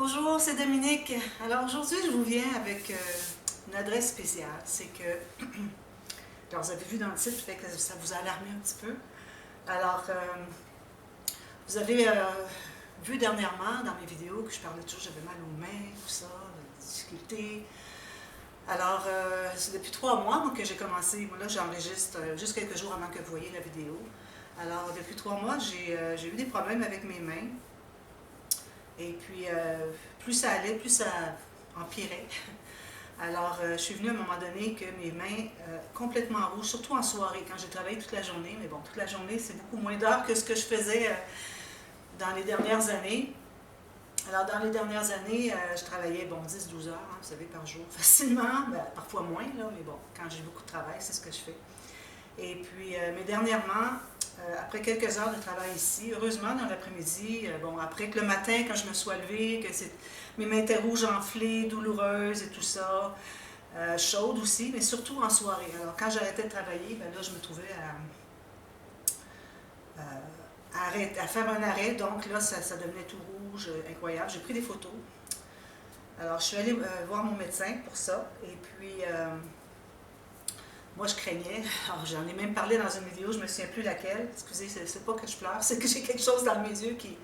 Bonjour, c'est Dominique. Alors aujourd'hui, je vous viens avec une adresse spéciale. C'est que, alors vous avez vu dans le titre, fait que ça vous a alarmé un petit peu. Alors, vous avez vu dernièrement dans mes vidéos que je parlais toujours, j'avais mal aux mains, tout ça, des difficultés. Alors, c'est depuis 3 mois que j'ai commencé. Moi, là, j'enregistre juste quelques jours avant que vous voyez la vidéo. Alors, depuis 3 mois, j'ai eu des problèmes avec mes mains. Et puis, plus ça allait, plus ça empirait. Alors, je suis venue à un moment donné que mes mains complètement rouges, surtout en soirée, quand j'ai travaillé toute la journée. Mais bon, toute la journée, c'est beaucoup moins d'heures que ce que je faisais dans les dernières années. Alors, dans les dernières années, je travaillais, bon, 10-12 heures, hein, vous savez, par jour, facilement. Ben, parfois moins, là, mais bon, quand j'ai beaucoup de travail, c'est ce que je fais. Et puis, mais dernièrement, après quelques heures de travail ici, heureusement, dans l'après-midi, bon, après que le matin, quand je me suis levée, que mes mains étaient rouges, enflées, douloureuses et tout ça, chaudes aussi, mais surtout en soirée. Alors, quand j'arrêtais de travailler, ben là, je me trouvais à faire un arrêt, donc là, ça devenait tout rouge, incroyable. J'ai pris des photos. Alors, je suis allée voir mon médecin pour ça, et puis... moi, je craignais. Alors, j'en ai même parlé dans une vidéo, je ne me souviens plus laquelle. Excusez, c'est pas que je pleure, c'est que j'ai quelque chose dans mes yeux qui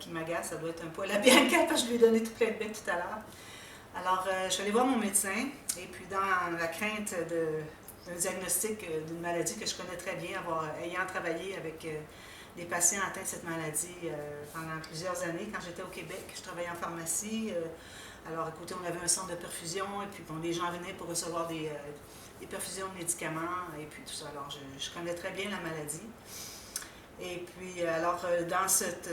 m'agace. Ça doit être un poil à Bianca, parce que je lui ai donné tout plein de bec tout à l'heure. Alors, je suis allée voir mon médecin, et puis dans la crainte d'un diagnostic d'une maladie que je connais très bien, ayant travaillé avec des patients atteints de cette maladie pendant plusieurs années. Quand j'étais au Québec, je travaillais en pharmacie. Alors, écoutez, on avait un centre de perfusion, et puis bon, les gens venaient pour recevoir des perfusions de médicaments, et puis tout ça. Alors, je connais très bien la maladie. Et puis, alors, dans cette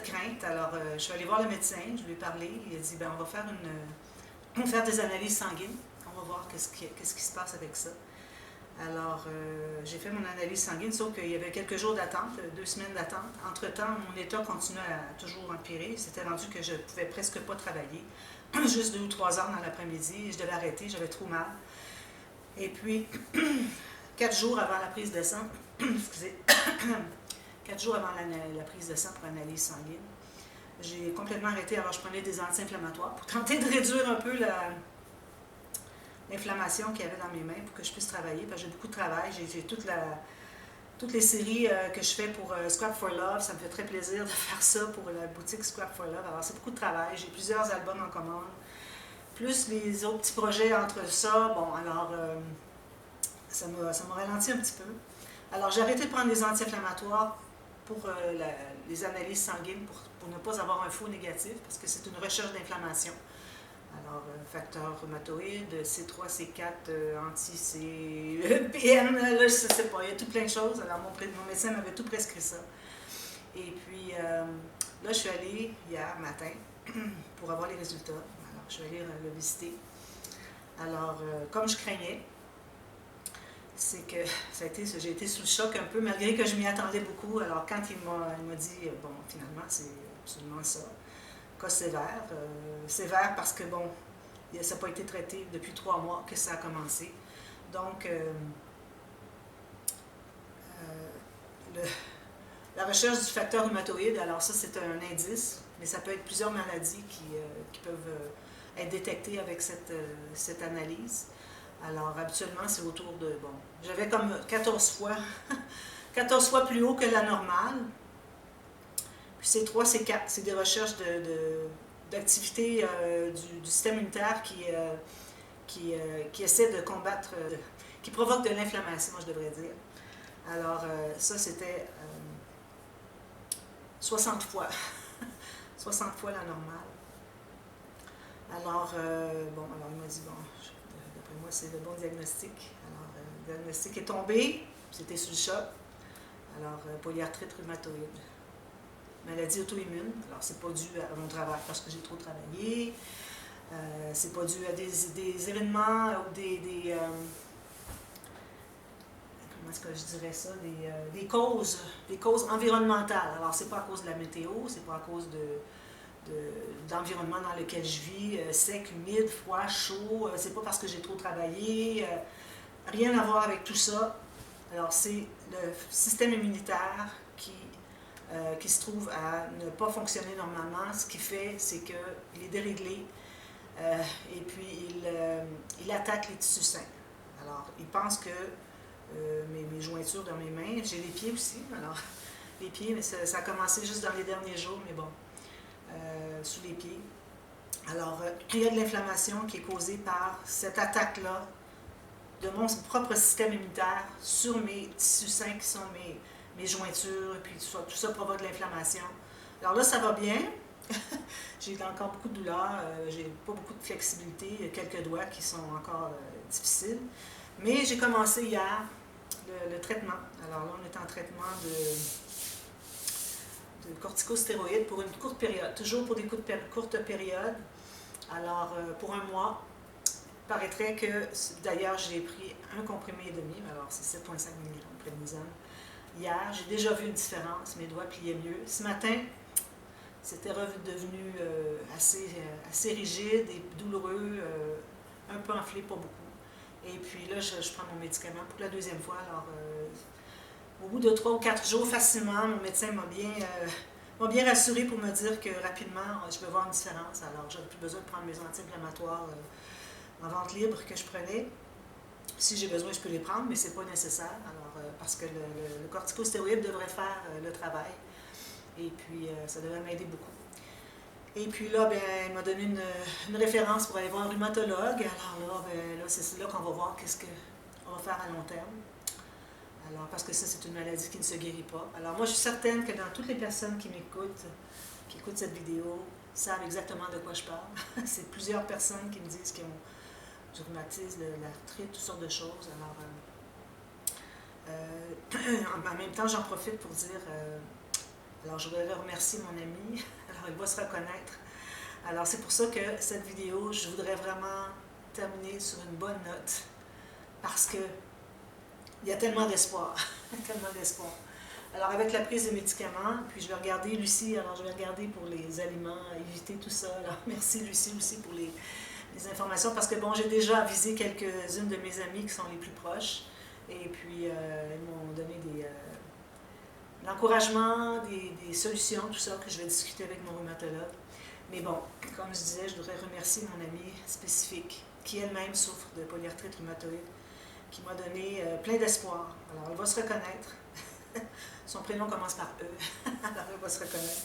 crainte, alors, je suis allée voir le médecin, je lui ai parlé, il a dit, ben on va faire des analyses sanguines, on va voir qu'est-ce qui se passe avec ça. Alors, j'ai fait mon analyse sanguine, sauf qu'il y avait quelques jours d'attente, 2 semaines d'attente. Entre-temps, mon état continuait à toujours empirer. C'était rendu que je ne pouvais presque pas travailler. Juste 2 ou 3 heures dans l'après-midi, je devais arrêter, j'avais trop mal. Et puis, 4 jours avant la prise de sang, excusez, 4 jours avant la prise de sang pour analyse sanguine, j'ai complètement arrêté. Alors, je prenais des anti-inflammatoires pour tenter de réduire un peu l'inflammation qu'il y avait dans mes mains pour que je puisse travailler, parce que j'ai beaucoup de travail. J'ai toutes les séries que je fais pour Scrap for Love. Ça me fait très plaisir de faire ça pour la boutique Scrap for Love. Alors, c'est beaucoup de travail. J'ai plusieurs albums en commande, plus les autres petits projets entre ça. Bon, alors, ça m'a ralenti un petit peu. Alors, j'ai arrêté de prendre des anti-inflammatoires pour les analyses sanguines, pour ne pas avoir un faux négatif, parce que c'est une recherche d'inflammation. Alors, facteur rhumatoïde, C3, C4, anti-CPN, là, je ne sais pas, il y a tout plein de choses. Alors, mon médecin m'avait tout prescrit ça. Et puis, là, je suis allée hier matin pour avoir les résultats. Alors, je suis allée le visiter. Alors, comme je craignais, c'est que j'ai été sous le choc un peu, malgré que je m'y attendais beaucoup. Alors, quand il m'a dit, bon, finalement, c'est absolument ça. Cas sévère. Sévère parce que, bon, ça n'a pas été traité depuis 3 mois que ça a commencé. Donc, la recherche du facteur rhumatoïde, alors ça, c'est un indice, mais ça peut être plusieurs maladies qui peuvent être détectées avec cette analyse. Alors, habituellement, c'est autour de, bon, j'avais comme 14 fois, 14 fois plus haut que la normale. Puis C3, C4, c'est des recherches d'activité du système immunitaire qui essaie de combattre, qui provoque de l'inflammation, je devrais dire. Alors, ça, c'était 60 fois, 60 fois la normale. Alors, bon, alors il m'a dit, bon, d'après moi, c'est le bon diagnostic. Alors, le diagnostic est tombé, c'était sous le choc. Alors, polyarthrite rhumatoïde. Maladie auto-immune. Alors, c'est pas dû à mon travail parce que j'ai trop travaillé. C'est pas dû à des événements ou comment est-ce que je dirais ça? Des causes environnementales. Alors, c'est pas à cause de la météo, c'est pas à cause d'environnement dans lequel je vis, sec, humide, froid, chaud. C'est pas parce que j'ai trop travaillé. Rien à voir avec tout ça. Alors, c'est le système immunitaire qui qui se trouve à ne pas fonctionner normalement. Ce qu'il fait, c'est qu'il est déréglé et puis il attaque les tissus sains. Alors, il pense que mes jointures dans mes mains, j'ai les pieds aussi, alors les pieds, mais ça a commencé juste dans les derniers jours, mais bon, sous les pieds. Alors, il y a de l'inflammation qui est causée par cette attaque-là de mon propre système immunitaire sur mes tissus sains qui sont mes jointures, et puis tout ça provoque de l'inflammation. Alors là, ça va bien. J'ai encore beaucoup de douleurs, j'ai pas beaucoup de flexibilité, il y a quelques doigts qui sont encore difficiles. Mais j'ai commencé hier le traitement. Alors là, on est en traitement de corticostéroïdes pour une courte période, toujours pour des courtes périodes. Alors, pour un mois, il paraîtrait que, d'ailleurs, j'ai pris un comprimé et demi, alors c'est 7,5 mg de prédnisone. Hier, j'ai déjà vu une différence, mes doigts pliaient mieux. Ce matin, c'était devenu assez rigide et douloureux, un peu enflé, pas beaucoup. Et puis là, je prends mon médicament pour la deuxième fois. Alors, au bout de 3 ou 4 jours, facilement, mon médecin m'a bien rassuré pour me dire que rapidement, je vais voir une différence. Alors, j'avais plus besoin de prendre mes anti-inflammatoires en vente libre que je prenais. Si j'ai besoin, je peux les prendre, mais ce n'est pas nécessaire. Alors, parce que le corticostéroïde devrait faire le travail. Et puis, ça devrait m'aider beaucoup. Et puis là, ben, il m'a donné une référence pour aller voir un rhumatologue. Alors là, c'est là qu'on va voir qu'est-ce qu'on va faire à long terme. Alors, parce que ça, c'est une maladie qui ne se guérit pas. Alors, moi, je suis certaine que dans toutes les personnes qui m'écoutent, qui écoutent cette vidéo, savent exactement de quoi je parle. C'est plusieurs personnes qui me disent qu'ils ont du rhumatisme, de l'arthrite, toutes sortes de choses. Alors, en même temps, j'en profite pour dire... alors, je voudrais remercier mon ami. Alors, il va se reconnaître. Alors, c'est pour ça que cette vidéo, je voudrais vraiment terminer sur une bonne note. Parce que il y a tellement d'espoir. Tellement d'espoir. Alors, avec la prise des médicaments, puis je vais regarder Lucie. Alors, je vais regarder pour les aliments, éviter tout ça. Alors, merci Lucie aussi pour les informations. Parce que, bon, j'ai déjà avisé quelques-unes de mes amies qui sont les plus proches. Et puis, ils m'ont donné l'encouragement, des solutions, tout ça, que je vais discuter avec mon rhumatologue. Mais bon, comme je disais, je voudrais remercier mon amie spécifique, qui elle-même souffre de polyarthrite rhumatoïde, qui m'a donné plein d'espoir. Alors, elle va se reconnaître. Son prénom commence par E. Alors, elle va se reconnaître.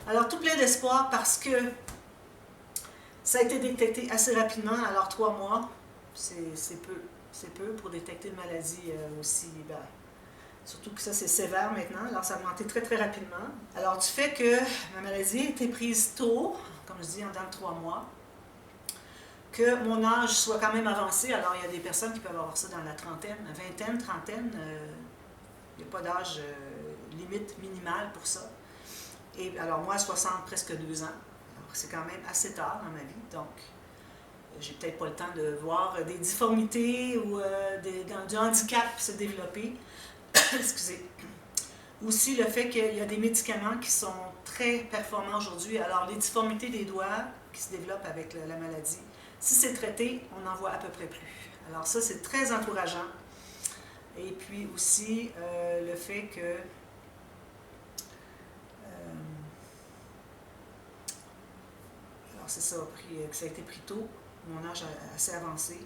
Alors, tout plein d'espoir parce que ça a été détecté assez rapidement. Alors, 3 mois, c'est peu. C'est peu pour détecter une maladie aussi... Ben, surtout que ça, c'est sévère maintenant. Alors, ça a augmenté très, très rapidement. Alors, du fait que ma maladie a été prise tôt, comme je dis, en dans 3 mois, que mon âge soit quand même avancé. Alors, il y a des personnes qui peuvent avoir ça dans la trentaine, vingtaine, trentaine. Il n'y a pas d'âge limite minimale pour ça. Et alors, moi, 60, presque 2 ans. Alors, c'est quand même assez tard dans ma vie. Donc, j'ai peut-être pas le temps de voir des difformités ou du handicap se développer. Excusez. Aussi, le fait qu'il y a des médicaments qui sont très performants aujourd'hui. Alors, les difformités des doigts qui se développent avec la maladie, si c'est traité, on n'en voit à peu près plus. Alors ça, c'est très encourageant. Et puis aussi, le fait que alors c'est ça, que ça a été pris tôt, mon âge assez avancé,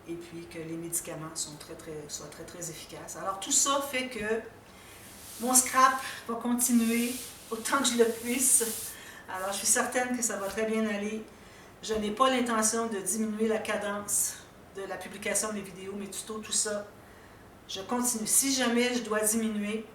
et puis que les médicaments soient très, très efficaces. Alors tout ça fait que mon scrap va continuer autant que je le puisse. Alors je suis certaine que ça va très bien aller. Je n'ai pas l'intention de diminuer la cadence de la publication des vidéos, mes tutos, tout ça. Je continue. Si jamais je dois diminuer,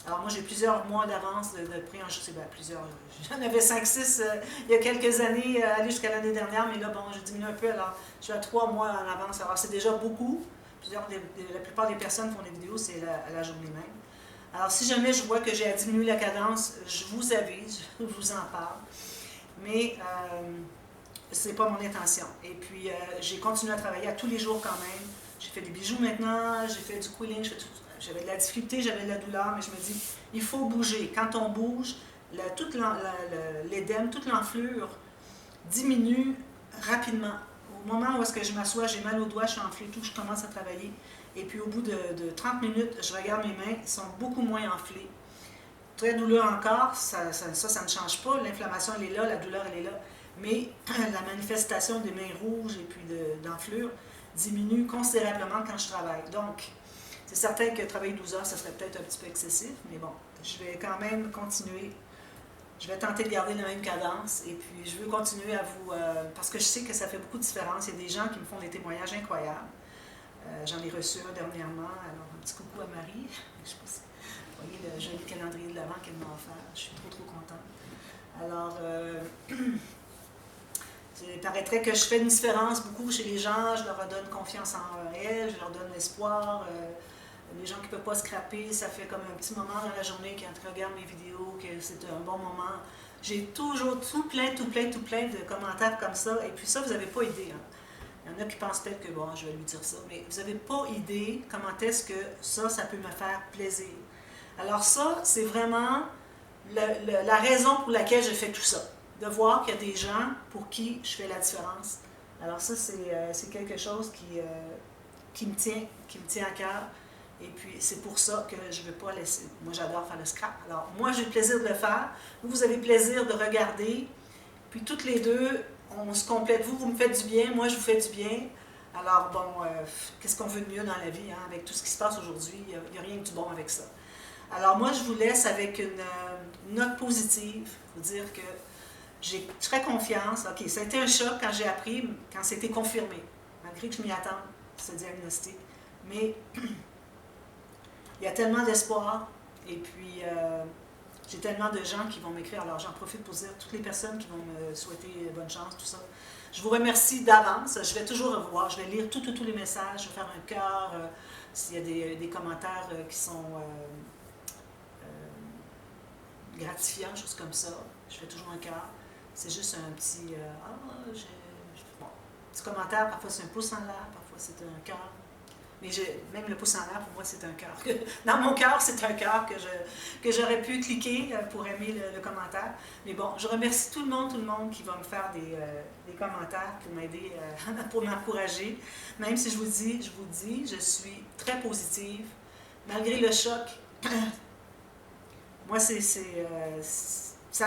alors moi j'ai plusieurs mois d'avance de prix en journée, plusieurs, j'en avais 5-6 il y a quelques années, aller jusqu'à l'année dernière, mais là bon, je diminue un peu, alors je suis à 3 mois en avance, alors c'est déjà beaucoup. La plupart des personnes font des vidéos, c'est à la journée même. Alors si jamais je vois que j'ai à diminuer la cadence, je vous avise, je vous en parle, mais ce n'est pas mon intention. Et puis j'ai continué à travailler à tous les jours quand même. J'ai fait des bijoux maintenant, j'ai fait du quilling, j'avais de la difficulté, j'avais de la douleur, mais je me dis, il faut bouger. Quand on bouge, tout l'édème, toute l'enflure diminue rapidement. Au moment où est-ce que je m'assois, j'ai mal aux doigts, je suis enflée, tout, je commence à travailler. Et puis au bout de 30 minutes, je regarde mes mains, elles sont beaucoup moins enflées. très douloureux encore, ça ne change pas. L'inflammation, elle est là, la douleur, elle est là. Mais la manifestation des mains rouges et puis d'enflure diminue considérablement quand je travaille. Donc, c'est certain que travailler 12 heures, ça serait peut-être un petit peu excessif, mais bon, je vais quand même continuer. Je vais tenter de garder la même cadence et puis je veux continuer à vous... parce que je sais que ça fait beaucoup de différence. Il y a des gens qui me font des témoignages incroyables. J'en ai reçu un dernièrement. Alors, un petit coucou à Marie. Je sais pas si vous voyez le joli calendrier de l'Avent qu'elle m'a offert. Je suis trop contente. Alors, il paraîtrait que je fais une différence beaucoup chez les gens. Je leur donne confiance en elles, je leur donne l'espoir. Les gens qui ne peuvent pas scraper, ça fait comme un petit moment dans la journée quand ils regardent mes vidéos, que c'est un bon moment. J'ai toujours tout plein de commentaires comme ça. Et puis ça, vous n'avez pas idée. Hein. Il y en a qui pensent peut-être que, bon, je vais lui dire ça, mais vous n'avez pas idée comment est-ce que ça peut me faire plaisir. Alors ça, c'est vraiment la raison pour laquelle je fais tout ça. De voir qu'il y a des gens pour qui je fais la différence. Alors ça, c'est quelque chose qui me tient à cœur. Et puis, c'est pour ça que je ne veux pas laisser. Moi, j'adore faire le scrap. Alors, moi, j'ai le plaisir de le faire. Vous avez le plaisir de regarder. Puis, toutes les deux, on se complète. Vous me faites du bien. Moi, je vous fais du bien. Alors, bon, qu'est-ce qu'on veut de mieux dans la vie, hein? Avec tout ce qui se passe aujourd'hui, il n'y a rien de bon avec ça. Alors, moi, je vous laisse avec une note positive. Il faut dire que j'ai très confiance. OK, ça a été un choc quand j'ai appris, quand c'était confirmé. Malgré que je m'y attende, ce diagnostic. Mais... il y a tellement d'espoir, et puis j'ai tellement de gens qui vont m'écrire, alors j'en profite pour dire toutes les personnes qui vont me souhaiter bonne chance, tout ça. Je vous remercie d'avance, je vais toujours revoir, je vais lire tous les messages, je vais faire un cœur, s'il y a des commentaires qui sont gratifiants, choses comme ça, je fais toujours un cœur. C'est juste un petit, bon, petit commentaire, parfois c'est un pouce en l'air, parfois c'est un cœur. Mais même le pouce en l'air, pour moi, c'est un cœur. Dans mon cœur, c'est un cœur que j'aurais pu cliquer pour aimer le commentaire. Mais bon, je remercie tout le monde qui va me faire des commentaires pour m'aider, pour m'encourager. Même si je vous dis, je suis très positive. Malgré le choc, moi, ça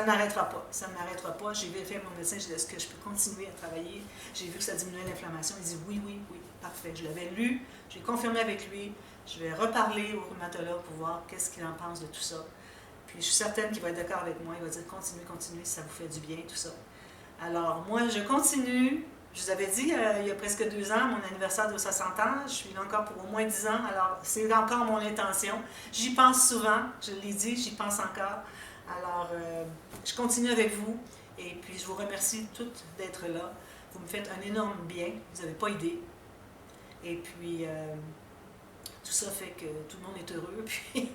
ne m'arrêtera pas. Ça ne m'arrêtera pas. J'ai vérifié avec mon médecin, j'ai dit, est-ce que je peux continuer à travailler? J'ai vu que ça diminuait l'inflammation. Il dit oui, parfait. Je l'avais lu, j'ai confirmé avec lui. Je vais reparler au rhumatologue pour voir qu'est-ce qu'il en pense de tout ça. Puis je suis certaine qu'il va être d'accord avec moi. Il va dire continuez, si ça vous fait du bien, tout ça. Alors, moi, je continue. Je vous avais dit, il y a presque 2 ans, mon anniversaire de 60 ans, je suis là encore pour au moins 10 ans, alors c'est encore mon intention. J'y pense souvent, je l'ai dit, j'y pense encore. Alors, je continue avec vous, et puis je vous remercie toutes d'être là. Vous me faites un énorme bien, vous n'avez pas idée. Et puis, tout ça fait que tout le monde est heureux. Puis,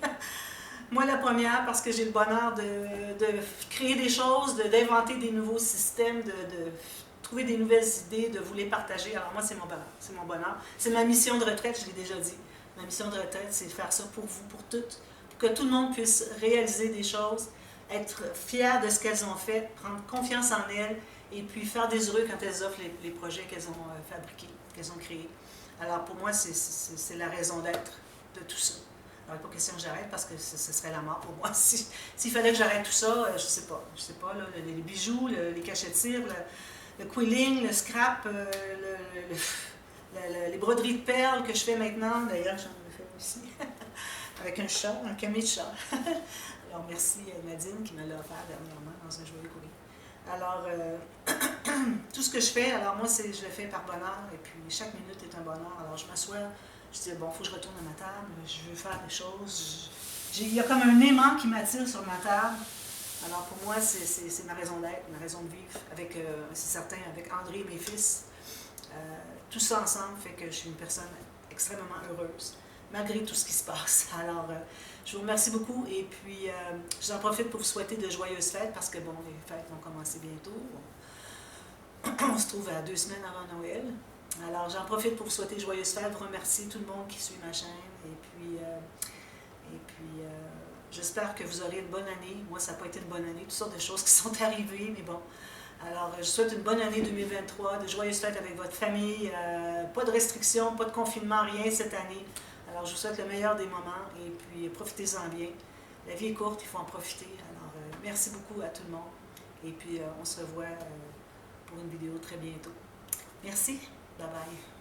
moi, la première, parce que j'ai le bonheur de créer des choses, d'inventer des nouveaux systèmes, de trouver des nouvelles idées, de vous les partager. Alors moi, c'est mon bonheur. C'est mon bonheur. C'est ma mission de retraite, je l'ai déjà dit. Ma mission de retraite, c'est de faire ça pour vous, pour toutes, pour que tout le monde puisse réaliser des choses, être fier de ce qu'elles ont fait, prendre confiance en elles, et puis faire des heureux quand elles offrent les projets qu'elles ont fabriqués, qu'elles ont créés. Alors pour moi, c'est la raison d'être de tout ça. Alors, il n'est pas question que j'arrête parce que ce serait la mort pour moi. S'il fallait que j'arrête tout ça, je sais pas là, les bijoux, les cachettes de cire, le quilling, le scrap, les broderies de perles que je fais maintenant. D'ailleurs, j'en ai fait aussi, avec un chat, un camis de chat. Alors merci Nadine qui me l'a offert dernièrement dans un joyeux courrier. Alors, tout ce que je fais, alors moi, je le fais par bonheur, et puis chaque minute est un bonheur. Alors, je m'assois, je dis, bon, il faut que je retourne à ma table, je veux faire des choses. Il y a comme un aimant qui m'attire sur ma table. Alors, pour moi, c'est ma raison d'être, ma raison de vivre, avec, c'est certain, avec André et mes fils. Tout ça ensemble fait que je suis une personne extrêmement heureuse, malgré tout ce qui se passe. Alors, je vous remercie beaucoup et puis j'en profite pour vous souhaiter de joyeuses fêtes parce que bon, les fêtes vont commencer bientôt. On se trouve à 2 semaines avant Noël. Alors j'en profite pour vous souhaiter de joyeuses fêtes, vous remercier tout le monde qui suit ma chaîne et puis j'espère que vous aurez une bonne année. Moi, ça n'a pas été une bonne année, toutes sortes de choses qui sont arrivées, mais bon. Alors, je souhaite une bonne année 2023, de joyeuses fêtes avec votre famille, pas de restrictions, pas de confinement, rien cette année. Alors, je vous souhaite le meilleur des moments et puis profitez-en bien. la vie est courte, il faut en profiter. Alors, merci beaucoup à tout le monde. Et puis, on se revoit pour une vidéo très bientôt. Merci. Bye bye.